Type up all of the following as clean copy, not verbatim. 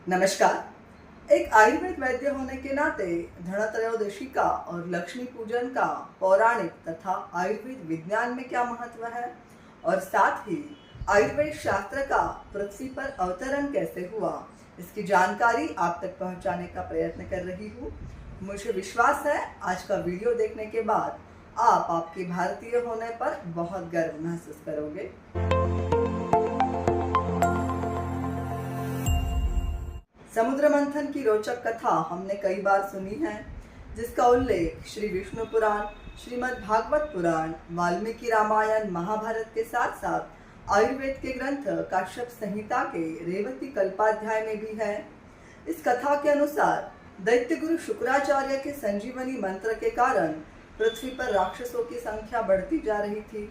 नमस्कार। एक आयुर्वेद वैद्य होने के नाते धनत्रयोदशी का और लक्ष्मी पूजन का पौराणिक तथा आयुर्वेद विज्ञान में क्या महत्व है और साथ ही आयुर्वेद शास्त्र का पृथ्वी पर अवतरण कैसे हुआ, इसकी जानकारी आप तक पहुंचाने का प्रयत्न कर रही हूँ। मुझे विश्वास है आज का वीडियो देखने के बाद आप आपके भारतीय होने पर बहुत गर्व महसूस करोगे। समुद्र मंथन की रोचक कथा हमने कई बार सुनी है, जिसका उल्लेख श्री विष्णु पुराण, श्रीमद् भागवत पुराण, वाल्मीकि रामायण, महाभारत के साथ साथ आयुर्वेद के ग्रंथ काश्यप संहिता के रेवती कल्पाध्याय में भी है। इस कथा के अनुसार दैत्य गुरु शुक्राचार्य के संजीवनी मंत्र के कारण पृथ्वी पर राक्षसों की संख्या बढ़ती जा रही थी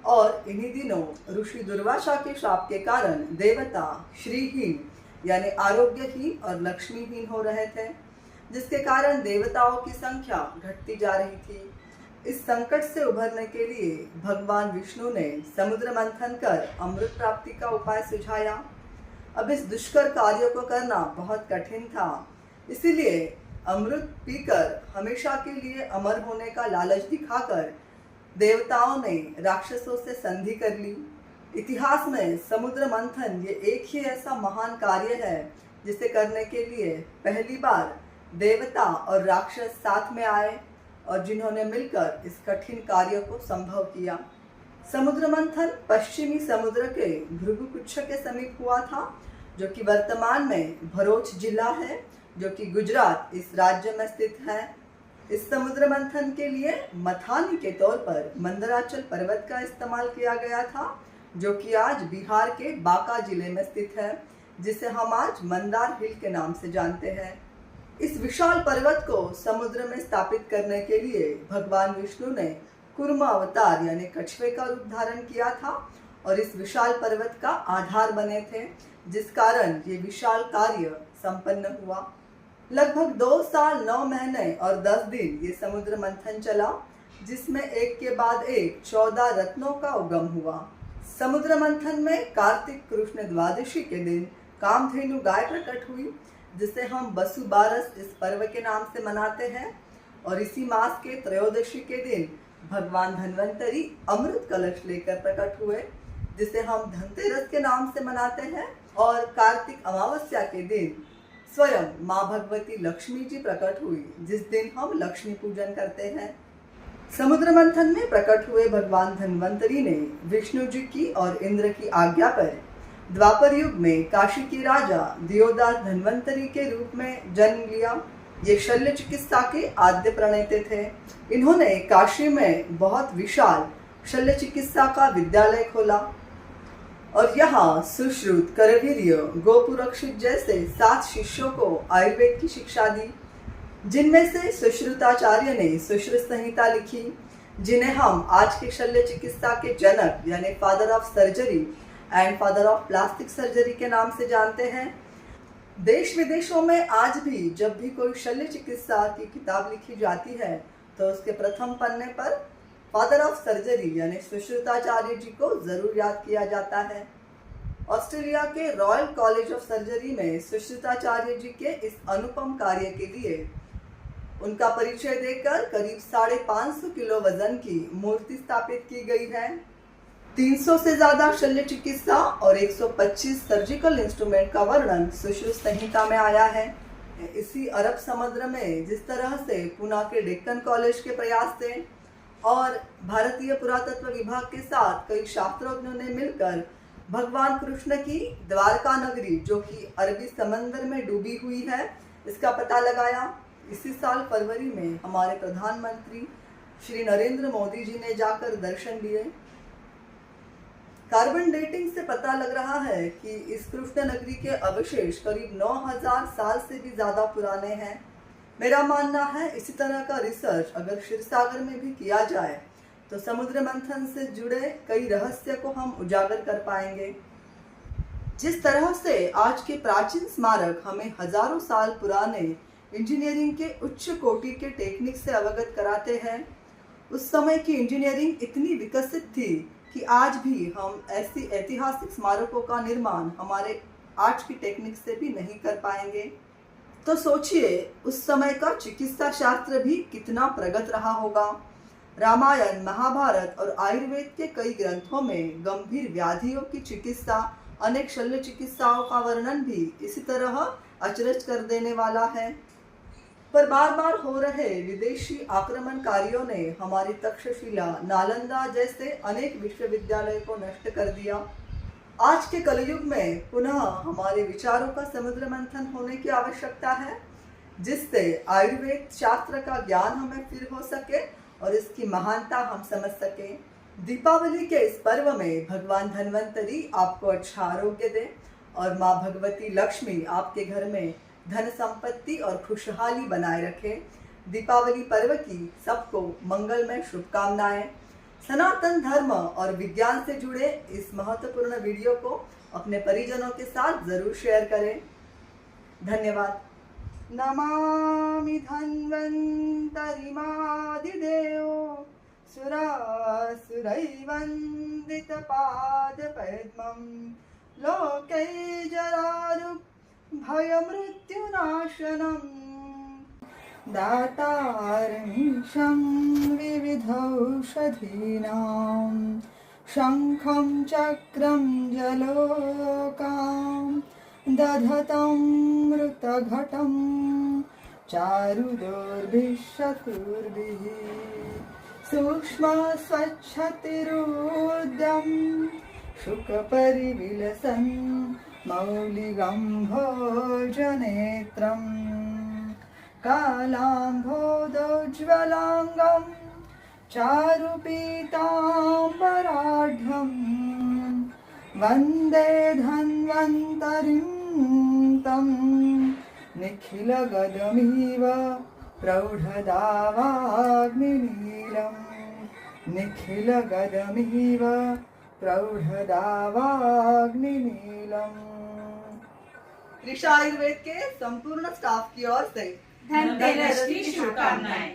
और इन्हीं दिनों ऋषि दुर्वासा के शाप के कारण देवता श्रीहीन यानी आरोग्यहीन और लक्ष्मीहीन हो रहे थे, जिसके कारण देवताओं की संख्या घटती जा रही थी। इस संकट से उभरने के लिए भगवान विष्णु ने समुद्र मंथन कर अमृत प्राप्ति का उपाय सुझाया। अब इस दुष्कर कार्य को करना बहुत कठिन था, इसीलिए अमृत पीकर हमेशा के लिए अमर होने का लालच दिखाकर देवताओं ने राक्षसों से संधि कर ली। इतिहास में समुद्र मंथन ये एक ही ऐसा महान कार्य है जिसे करने के लिए पहली बार देवता और राक्षस साथ में आए और जिन्होंने मिलकर इस कठिन कार्य को संभव किया। समुद्र मंथन पश्चिमी समुद्र के भृगुकुच्छ के समीप हुआ था, जो कि वर्तमान में भरूच जिला है, जो कि गुजरात इस राज्य में स्थित है। इस समुद्र मंथन के लिए मथानी के तौर पर मंदराचल पर्वत का इस्तेमाल किया गया था, जो कि आज बिहार के बांका जिले में स्थित है, जिसे हम आज मंदार हिल के नाम से जानते हैं। इस विशाल पर्वत को समुद्र में स्थापित करने के लिए भगवान विष्णु ने कूर्म अवतार यानी कछुए का रूप धारण किया था और इस विशाल पर्वत का आधार बने थे, जिस कारण ये विशाल कार्य संपन्न हुआ। लगभग 2 साल 9 महीने और 10 दिन ये समुद्र मंथन चला, जिसमें एक के बाद एक 14 रत्नों का उगम हुआ। समुद्र मंथन में कार्तिक कृष्ण द्वादशी के दिन कामधेनु गाय प्रकट हुई, जिसे हम बसु बारस इस पर्व के नाम से मनाते हैं। और इसी मास के त्रयोदशी के दिन भगवान धन्वंतरी अमृत कलश लेकर प्रकट हुए, जिसे हम धनतेरस के नाम से मनाते हैं। और कार्तिक अमावस्या के दिन स्वयं माँ भगवती लक्ष्मी जी प्रकट हुई, जिस दिन हम लक्ष्मी पूजन करते हैं। समुद्र मंथन में प्रकट हुए भगवान धन्वंतरी ने विष्णु जी की और इंद्र की आज्ञा पर द्वापर युग में काशी के राजा दियोदास धन्वंतरी के रूप में जन्म लिया। ये शल्य चिकित्सा के आद्य प्रणेता थे। इन्होंने काशी में बहुत विशाल शल्य चिकित्सा का विद्यालय खोला और यहाँ सुश्रुत, करवीर्य, गोपुरक्षित जैसे 7 शिष्यों को आयुर्वेद की शिक्षा दी, जिनमें से सुश्रुताचार्य ने सुश्रुत संहिता लिखी, जिन्हें हम आज के शल्य चिकित्सा के जनक यानी father of surgery and father of plastic surgery के नाम से जानते हैं। देश विदेशों में आज भी जब भी कोई शल्य चिकित्सा की किताब लिखी जाती है तो उसके प्रथम पन्ने पर फादर ऑफ सर्जरी यानी सुश्रुताचार्य जी को जरूर याद किया जाता है। ऑस्ट्रेलिया के रॉयल कॉलेज ऑफ सर्जरी में सुश्रुताचार्य जी के इस अनुपम कार्य के लिए उनका परिचय देकर करीब 550 किलो वजन की मूर्ति स्थापित की गई है। 300 से ज्यादा शल्य चिकित्सा और 125 सर्जिकल इंस्ट्रूमेंट का वर्णन सुश्रुत संहिता में आया है। इसी अरब समुद्र में जिस तरह से पुणे के डेक्कन कॉलेज के प्रयास थे और भारतीय पुरातत्व विभाग के साथ कई शास्त्रज्ञों ने मिलकर भगवान कृष्ण की द्वारका नगरी, जो कि अरबी समंदर में डूबी हुई है, इसका पता लगाया। इसी साल फरवरी में हमारे प्रधानमंत्री श्री नरेंद्र मोदी जी ने जाकर दर्शन दिए। कार्बन डेटिंग से पता लग रहा है कि इस कृष्ण नगरी के अवशेष करीब 9000 साल से भी ज्यादा पुराने हैं। मेरा मानना है इसी तरह का रिसर्च अगर क्षीर सागर में भी किया जाए तो समुद्र मंथन से जुड़े कई रहस्य को हम उजागर कर पाएंगे। जिस तरह से आज के प्राचीन स्मारक हमें हजारों साल पुराने इंजीनियरिंग के उच्च कोटि के टेक्निक से अवगत कराते हैं, उस समय की इंजीनियरिंग इतनी विकसित थी कि आज भी हम ऐसी ऐतिहासिक स्मारकों का निर्माण हमारे आज की टेक्निक से भी नहीं कर पाएंगे। तो सोचिए उस समय का चिकित्सा शास्त्र भी कितना प्रगत रहा होगा। रामायण, महाभारत और आयुर्वेद के कई ग्रंथों में गंभीर व्याधियों की चिकित्सा, अनेक शल्य चिकित्साओं का वर्णन भी इसी तरह अचरज कर देने वाला है। पर बार बार हो रहे विदेशी आक्रमणकारियों ने हमारी तक्षशिला, नालंदा जैसे अनेक विश्वविद्यालयों को नष्ट कर दिया। आज के कलयुग में पुनः हमारे विचारों का समुद्र मंथन होने की आवश्यकता है, जिससे आयुर्वेद शास्त्र का ज्ञान हमें फिर हो सके और इसकी महानता हम समझ सके। दीपावली के इस पर्व में भगवान धन्वंतरी आपको अच्छा आरोग्य दे और माँ भगवती लक्ष्मी आपके घर में धन संपत्ति और खुशहाली बनाए रखे। दीपावली पर्व की सबको मंगलमय शुभकामनाएं। सनातन धर्म और विज्ञान से जुड़े इस महत्वपूर्ण वीडियो को अपने परिजनों के साथ जरूर शेयर करें। धन्यवाद। नमामि धन्वन्तरिमादिदेवो सुरासुरैर्वन्दितपादपद्मं लोके जरारुभयमृत्युनाशनम् दातारमीशं विविधौषधीनां शङ्खं चक्रं जलोकां दधतं मृतघटं चारुदोर्भिः सूक्ष्मस्वच्छतिरुद्यं शुकपरिविलसन् मौलिगम्भोजनेत्रं कालाम्भोदोज्ज्वलाङ्गं चारुपीताम्बराढ्यं वन्दे धन्वन्तरिं तं निखिलगदमिव प्रौढदावाग्निनीलम् निखिलगदमिव प्रौढदावाग्निनीलम्। ऋषा आयुर्वेद के संपूर्ण स्टाफ की ओर से धनतेरस की शुभकामनाएं।